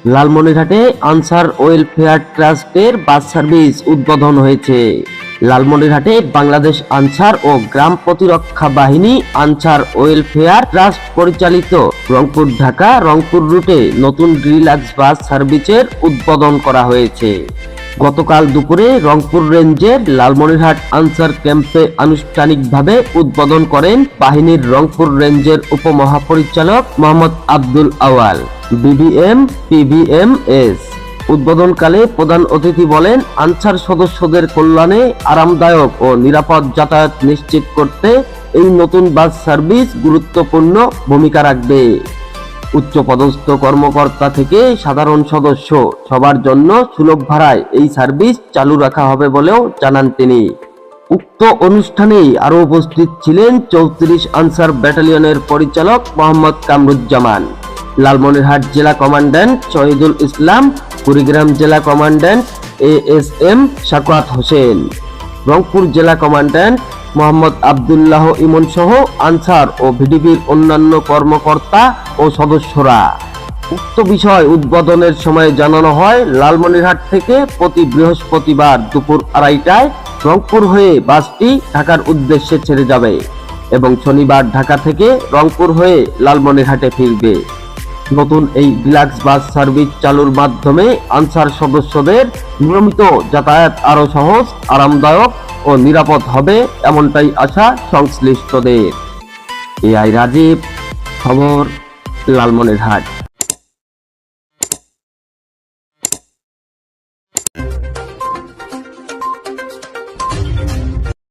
লালমনিরহাটে answer welfare ট্রাস্টের bus service উদ্বোধন হয়েছে। লালমনিরহাটে বাংলাদেশ আনসার ও গ্রাম প্রতিরক্ষা বাহিনী আনসার ওয়েলফেয়ার ট্রাস্ট পরিচালিত রংপুর ঢাকা রংপুর রুটে নতুন ডিলাক্স বাস সার্ভিসের উদ্বোধন করা হয়েছে। গতকাল দুপুরে রংপুর রেঞ্জের লালমনিরহাট আনসার ক্যাম্পে আনুষ্ঠানিকভাবে উদ্বোধন করেন বাহিনীর রংপুর রেঞ্জের উপমহাপরিচালক মোহাম্মদ আব্দুল আওয়াল বিবিএম পিভিএমএস। উদ্বোধনকালে প্রধান অতিথি বলেন, আনসার সদস্যদের কল্যাণে আরামদায়ক ও নিরাপদ যাতায়াত নিশ্চিত করতে এই নতুন বাস সার্ভিস গুরুত্বপূর্ণ ভূমিকা রাখবে। উচ্চপদস্থ কর্মকর্তা থেকে সাধারণ সদস্য সবার জন্য সুলভ ভাড়ায় এই সার্ভিস চালু রাখা হবে বলেও জানান তিনি। উক্ত অনুষ্ঠানেই আরও উপস্থিত ছিলেন 34 আনসার ব্যাটালিয়নের পরিচালক মোহাম্মদ কামরুজ্জামান, লালমনিরহাট জেলা কমান্ড্যান্ট শহীদুল ইসলাম, কুড়িগ্রাম জেলা কমান্ড্যান্ট এএসএম শাকওয়াত হোসেন, রংপুর জেলা কমান্ড্যান্ট মোহাম্মদ আবদুল্লাহ ইমন সহ আনসার ও ভিডিপির অন্যান্য কর্মকর্তা ও সদস্যরা। উক্ত বিষয় উদ্বোধনের সময় জানানো হয়, লালমনিরহাট থেকে প্রতি বৃহস্পতিবার দুপুর 2:30টায় রংপুর হয়ে বাসটি ঢাকার উদ্দেশ্যে ছেড়ে যাবে এবং শনিবার ঢাকা থেকে রংপুর হয়ে লালমনিরহাটে ফিরবে। নতুন এই ডিলাক্স বাস সার্ভিস চালুর মাধ্যমে আনসার সদস্যদের নিয়মিত যাতায়াত আরও সহজ, আরামদায়ক ও নিরাপদ হবে, এমনটাই আশা সংশ্লিষ্টদের। এআই রাজীব, খবর, লালমনিরহাট।